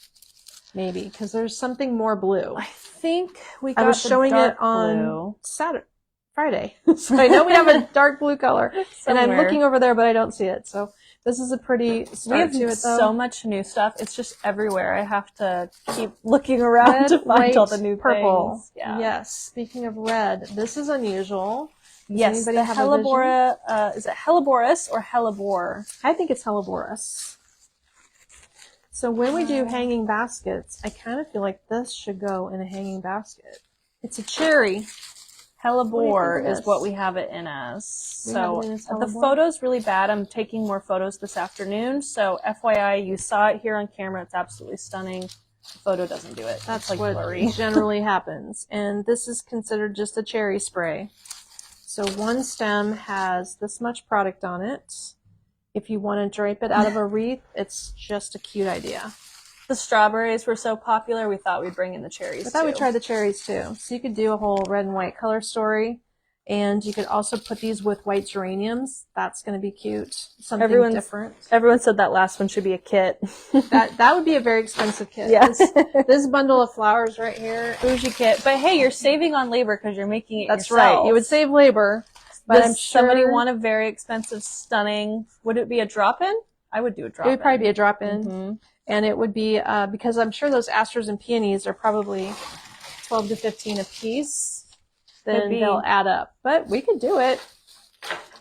Maybe, because there's something more blue. I think we got I was showing it on blue. Friday. So I know we have a dark blue color. Somewhere. And I'm looking over there, but I don't see it. So this is a pretty start to it, though. So much new stuff. It's just everywhere. I have to keep looking around red, to find white, all the new purple. Things. Yeah. Yes. Speaking of red, this is unusual. Yes, the Hellebora, is it Helleborus or Hellebore? I think it's Helleborus. So when we do hanging baskets, I kind of feel like this should go in a hanging basket. It's a cherry. Hellebore is what we have it in as. So the photo's really bad. I'm taking more photos this afternoon. So FYI, you saw it here on camera. It's absolutely stunning. The photo doesn't do it. That's like what blurry. Generally happens. And this is considered just a cherry spray. So one stem has this much product on it. If you want to drape it out of a wreath, it's just a cute idea. The strawberries were so popular, we thought we'd bring in the cherries too. I thought we'd try the cherries too. So you could do a whole red and white color story. And you could also put these with white geraniums. That's going to be cute. Something different. Everyone said that last one should be a kit. that would be a very expensive kit. Yes. This bundle of flowers right here. Bougie kit. But hey, you're saving on labor because you're making it That's yourself. right. You would save labor. But I'm sure somebody want a very expensive, stunning. Would it be a drop-in? I would do a drop-in. It would probably be a drop-in. Mm-hmm. And it would be, because I'm sure those asters and peonies are probably 12 to 15 a piece. Then they'll add up. But we could do it.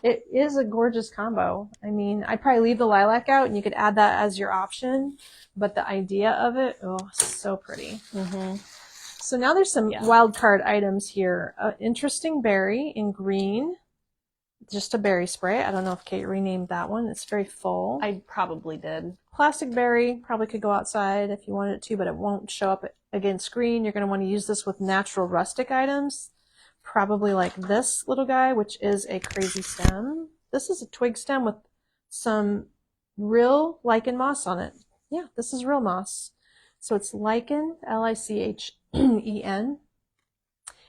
It is a gorgeous combo. I mean, I'd probably leave the lilac out and you could add that as your option. But the idea of it, oh, so pretty. Mm-hmm. So now there's some wild card items here. Interesting berry in green. Just a berry spray. I don't know if Kate renamed that one. It's very full. I probably did. Plastic berry probably could go outside if you wanted it to, but it won't show up against green. You're going to want to use this with natural rustic items. Probably like this little guy, which is a crazy stem. This is a twig stem with some real lichen moss on it. Yeah, this is real moss. So it's lichen, L-I-C-H-E-N.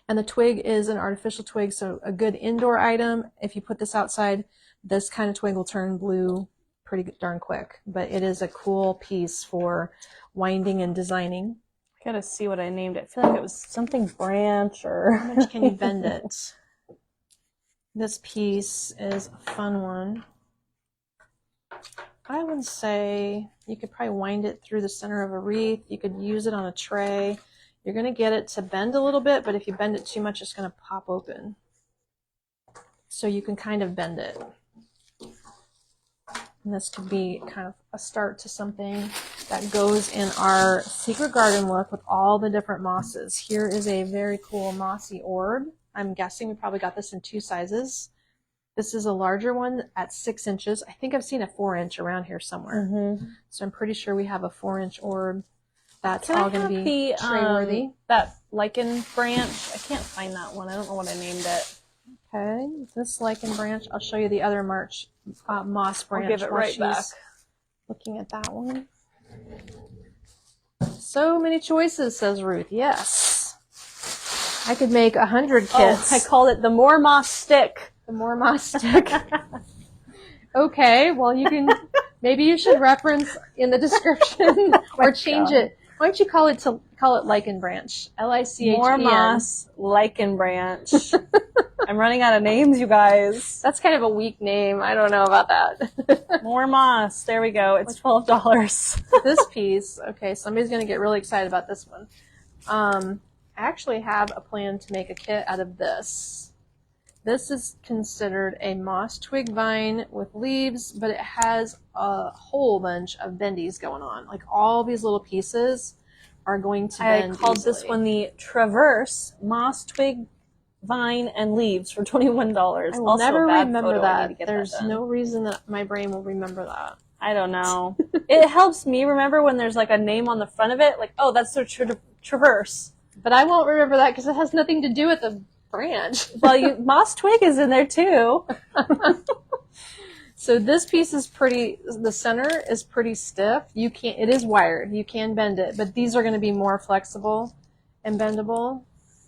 And the twig is an artificial twig, so a good indoor item. If you put this outside, this kind of twig will turn blue pretty darn quick. But it is a cool piece for winding and designing. I gotta see what I named it. I feel like it was something branch or... How much can you bend it? This piece is a fun one. I would say you could probably wind it through the center of a wreath. You could use it on a tray. You're going to get it to bend a little bit, but if you bend it too much, it's going to pop open. So you can kind of bend it. And this could be kind of a start to something that goes in our secret garden look with all the different mosses. Here is a very cool mossy orb. I'm guessing we probably got this in 2 sizes. This is a larger one at 6 inches. I think I've seen a 4-inch around here somewhere. Mm-hmm. So I'm pretty sure we have a 4-inch orb. That's all going to be tray-worthy. That lichen branch, I can't find that one. I don't know what I named it. Okay, this lichen branch. I'll show you the other moss branch. I'll give it right back. Looking at that one. So many choices, says Ruth. Yes. I could make 100 kits. Oh, I call it the more moss stick. The more moss stick. Okay, well you can, maybe you should reference in the description or change it. Why don't you call it lichen branch? L-I-C-H-E-N. More moss, lichen branch. I'm running out of names, you guys. That's kind of a weak name. I don't know about that. More moss. There we go. It's $12. This piece, okay, somebody's going to get really excited about this one. I actually have a plan to make a kit out of this. This is considered a moss twig vine with leaves, but it has a whole bunch of bendies going on. Like all these little pieces are going to bend. I called easily. this one the Traverse Moss Twig Vine and Leaves for $21. I will never remember that. There's no reason that my brain will remember that. I don't know. It helps me remember when there's like a name on the front of it, like, oh, that's the Traverse. But I won't remember that because it has nothing to do with the branch. Well, Moss Twig is in there too. So this piece is pretty, the center is pretty stiff. It is wired. You can bend it, but these are going to be more flexible and bendable.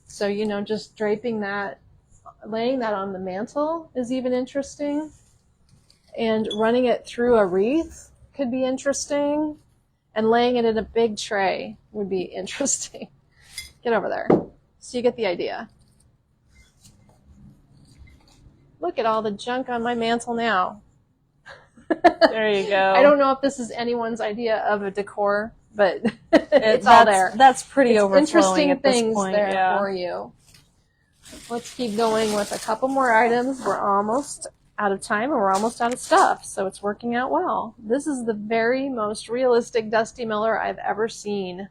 So, you know, just draping that, laying that on the mantle is even interesting. And running it through a wreath could be interesting. And laying it in a big tray would be interesting. Get over there. So you get the idea. Look at all the junk on my mantle now. There you go. I don't know if this is anyone's idea of a decor, but it's all there. That's pretty overflowing interesting at this things point. there for you. Let's keep going with a couple more items. We're almost out of time and we're almost out of stuff, so it's working out well. This is the very most realistic Dusty Miller I've ever seen.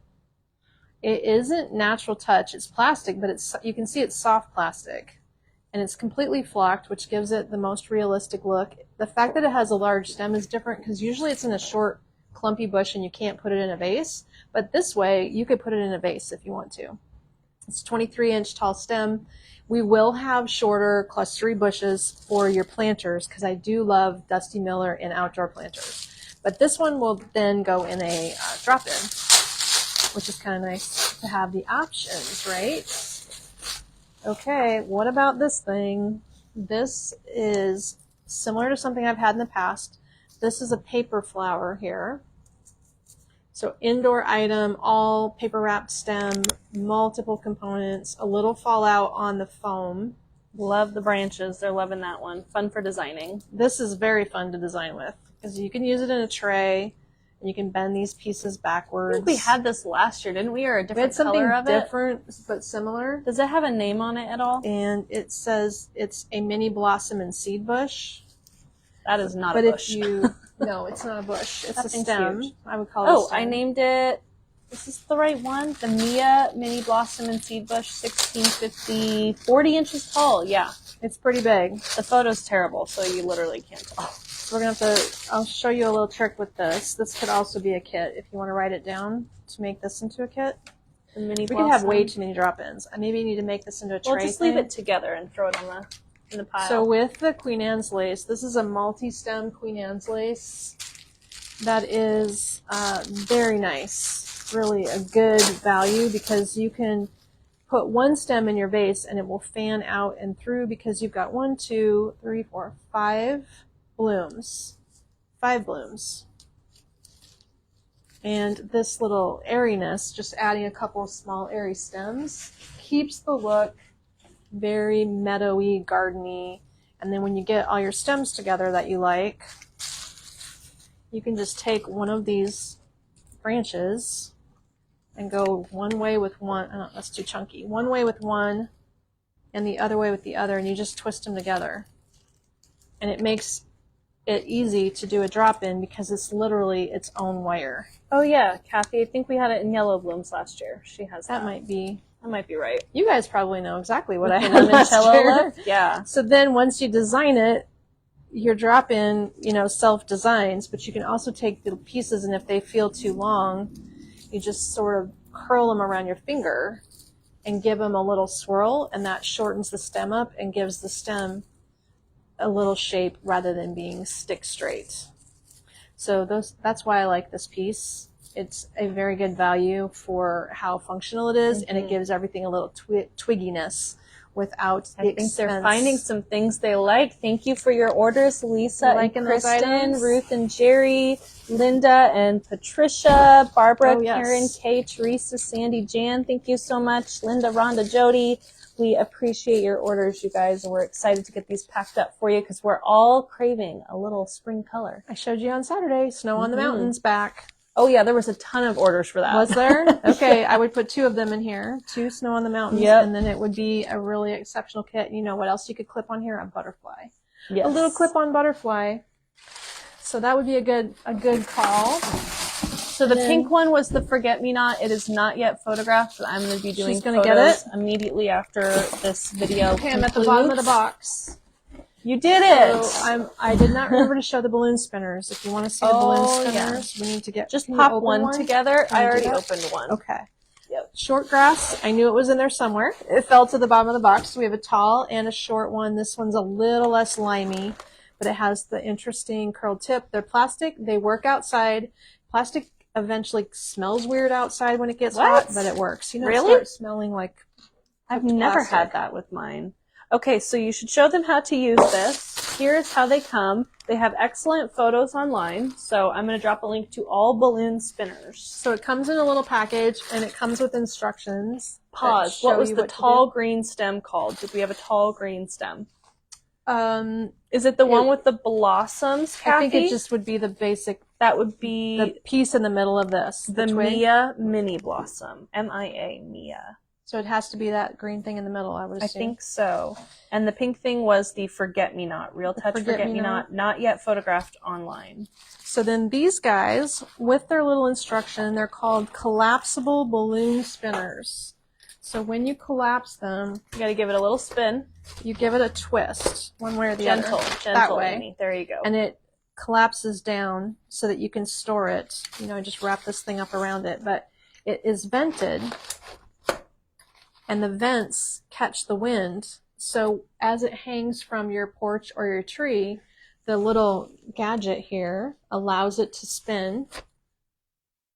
It isn't natural touch. It's plastic, but you can see it's soft plastic. And it's completely flocked, which gives it the most realistic look. The fact that it has a large stem is different because usually it's in a short, clumpy bush and you can't put it in a vase. But this way, you could put it in a vase if you want to. It's 23-inch tall stem. We will have shorter, clustery bushes for your planters because I do love Dusty Miller in outdoor planters. But this one will then go in a drop-in, which is kind of nice to have the options, right? Okay, what about this thing? This is similar to something I've had in the past. This is a paper flower here. So indoor item, all paper wrapped stem, multiple components, a little fallout on the foam. Love the branches. They're loving that one. Fun for designing. This is very fun to design with because you can use it in a tray. And you can bend these pieces backwards. I think we had this last year, didn't we? Or a different color of it? We had something different but similar. Does it have a name on it at all? And it says it's a mini blossom and seed bush. That is not a bush. No, it's not a bush. It's that a stem. Huge. I would call it a stem. I named it, is this the right one? The Mia Mini Blossom and Seed Bush, 1650, 40 inches tall. Yeah. It's pretty big. The photo's terrible, so you literally can't tell. We're going to have to, I'll show you a little trick with this. This could also be a kit if you want to write it down to make this into a kit. The mini we could have way too many drop-ins. Maybe you need to make this into a tray. Well, just leave it together and throw it in the pile. So with the Queen Anne's lace, this is a multi-stem Queen Anne's lace that is very nice. Really a good value because you can put one stem in your vase and it will fan out and through because you've got 1, 2, 3, 4, 5 blooms. 5 blooms. And this little airiness, just adding a couple of small airy stems, keeps the look very meadowy, gardeny. And then when you get all your stems together that you like, you can just take one of these branches and go one way with one. Oh, that's too chunky. One way with one and the other way with the other, and you just twist them together. And it makes it easy to do a drop-in because it's literally its own wire. Oh yeah, Kathy, I think we had it in yellow blooms last year. She has that. That might be right. You guys probably know exactly what I had last year. Yeah. So then once you design it, your drop-in, self-designs, but you can also take the pieces, and if they feel too long, you just sort of curl them around your finger and give them a little swirl, and that shortens the stem up and gives the stem a little shape rather than being stick straight. So that's why I like this piece. It's a very good value for how functional it is, and it gives everything a little twigginess, without the expense. They're finding some things they like. Thank you for your orders, Lisa and Kristen, Ruth and Jerry, Linda and Patricia, Barbara, Karen, Kay, Teresa, Sandy, Jan. Thank you so much. Linda, Rhonda, Jody. We appreciate your orders, you guys, and we're excited to get these packed up for you because we're all craving a little spring color. I showed you on Saturday, Snow on the Mountains back. Oh, yeah, there was a ton of orders for that. Was there? Okay, I would put 2 of them in here, 2 Snow on the Mountains, and then it would be a really exceptional kit. You know what else you could clip on here? A butterfly. Yes. A little clip-on butterfly. So that would be a good call. So the pink one was the forget-me-not. It is not yet photographed, but I'm going to be doing photos immediately after this video. Okay, I'm at the bottom of the box. You did it! So I did not remember to show the balloon spinners. If you want to see the balloon spinners, we need to get... Just pop one together. I already opened one. Okay. Yep. Short grass. I knew it was in there somewhere. It fell to the bottom of the box. So we have a tall and a short one. This one's a little less limey, but it has the interesting curled tip. They're plastic. They work outside. Plastic eventually smells weird outside when it gets hot, but it works. You know, it starts smelling like I've never had that with mine. Okay, so you should show them how to use this. Here's how they come. They have excellent photos online, so I'm going to drop a link to all balloon spinners. So it comes in a little package, and it comes with instructions. Pause. What was the tall green stem called? Did we have a tall green stem? Is it the one with the blossoms, Kathy? I think it just would be the basic. That would be the piece in the middle of this. The Mia mini blossom. M-I-A, Mia. So it has to be that green thing in the middle, I would assume. I think so. And the pink thing was the forget-me-not. Real Touch Forget-Me-Not. Not yet photographed online. So then these guys, with their little instruction, they're called collapsible balloon spinners. So when you collapse them, you got to give it a little spin. You give it a twist, one way or the other. Gentle, that way. Amy. There you go. And it collapses down so that you can store it. You know, just wrap this thing up around it. But it is vented, and the vents catch the wind. So as it hangs from your porch or your tree, the little gadget here allows it to spin.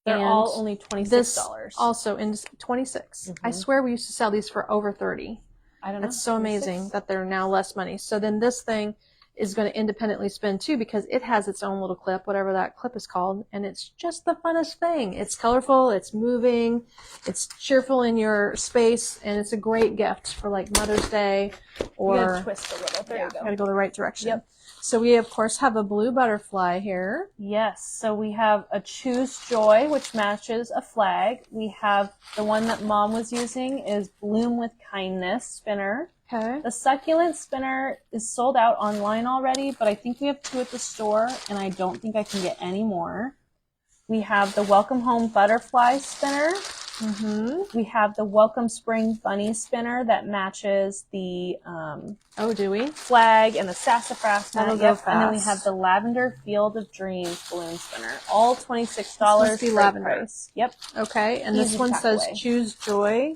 They're all only $26. This also in $26. I swear we used to sell these for over $30. I don't know. That's so amazing that they're now less money. So then this thing is going to independently spin too, because it has its own little clip, whatever that clip is called, and it's just the funnest thing. It's colorful, it's moving, it's cheerful in your space, and it's a great gift for like Mother's Day or... You gotta twist a little. There you go. Gotta go the right direction. Yep. So we, of course, have a blue butterfly here. Yes. So we have a Choose Joy, which matches a flag. We have the one that Mom was using is Bloom with Kindness spinner. Okay. The succulent spinner is sold out online already, but I think we have 2 at the store, and I don't think I can get any more. We have the Welcome Home Butterfly spinner. We have the Welcome Spring Bunny spinner that matches the flag and the sassafras mat. And then we have the Lavender Field of Dreams balloon spinner. All $26. Be lavender. Price. Yep. Okay, and this one says Choose Joy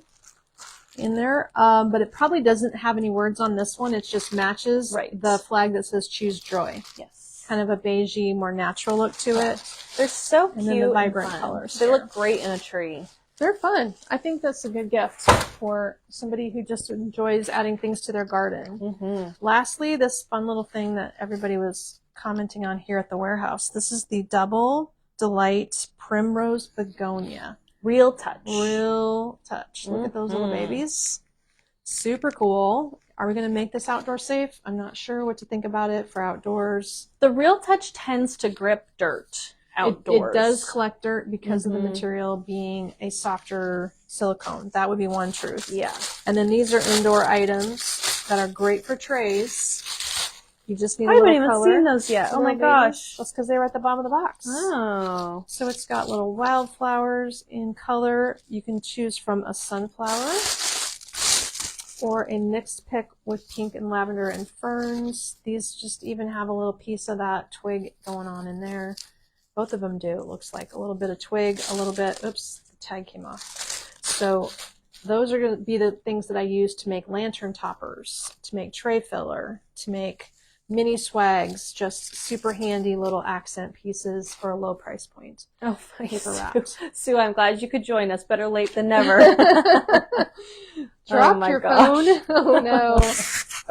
in there, but it probably doesn't have any words on this one. It just matches the flag that says Choose Joy. Yes. Kind of a beigey, more natural look to it. They're so cute. And then the vibrant colors. They look great in a tree. They're fun. I think that's a good gift for somebody who just enjoys adding things to their garden. Lastly, this fun little thing that everybody was commenting on here at the warehouse. This is the Double Delight Primrose Begonia. Real touch. Real touch. Look at those little babies. Super cool. Are we going to make this outdoor safe? I'm not sure what to think about it for outdoors. The Real Touch tends to grip dirt. Outdoors. It does collect dirt because of the material being a softer silicone. That would be one truth. Yeah. And then these are indoor items that are great for trays. You just need I haven't even seen those yet. Oh my gosh. That's because they were at the bottom of the box. Oh. So it's got little wildflowers in color. You can choose from a sunflower or a mixed pick with pink and lavender and ferns. These just even have a little piece of that twig going on in there. Both of them do. It looks like a little bit of twig, a little bit, oops, the tag came off. So those are going to be the things that I use to make lantern toppers, to make tray filler, to make mini swags, just super handy little accent pieces for a low price point. Oh, paper wraps. Sue, I'm glad you could join us. Better late than never. Dropped your phone? Oh no.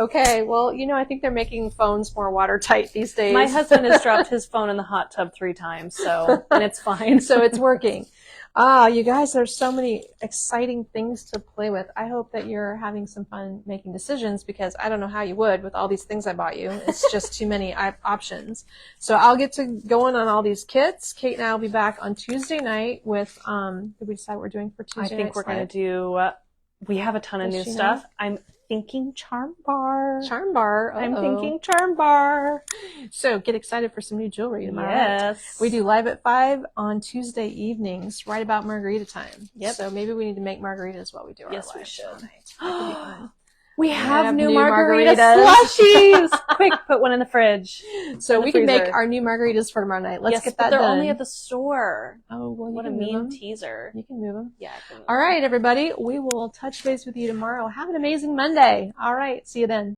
Okay, well, I think they're making phones more watertight these days. My husband has dropped his phone in the hot tub 3 times, and it's fine. So it's working. You guys, there's so many exciting things to play with. I hope that you're having some fun making decisions, because I don't know how you would with all these things I bought you. It's just too many options. So I'll get to going on all these kits. Kate and I will be back on Tuesday night with, did we decide what we're doing for Tuesday night? I think we're going to do, we have a ton of new stuff. I'm thinking charm bar. Charm bar. I'm thinking charm bar. So get excited for some new jewelry tomorrow. Yes. We do live at 5 on Tuesday evenings, right about margarita time. Yep. So maybe we need to make margaritas while we do our live. Yes, we should. That could be fun. We have new margarita slushies. Quick, put one in the fridge. So we can make our new margaritas for tomorrow night. Let's get that done. They're only at the store. Oh, well, what a mean teaser. You can move them. Yeah, I can move All right, everybody. We will touch base with you tomorrow. Have an amazing Monday. All right. See you then.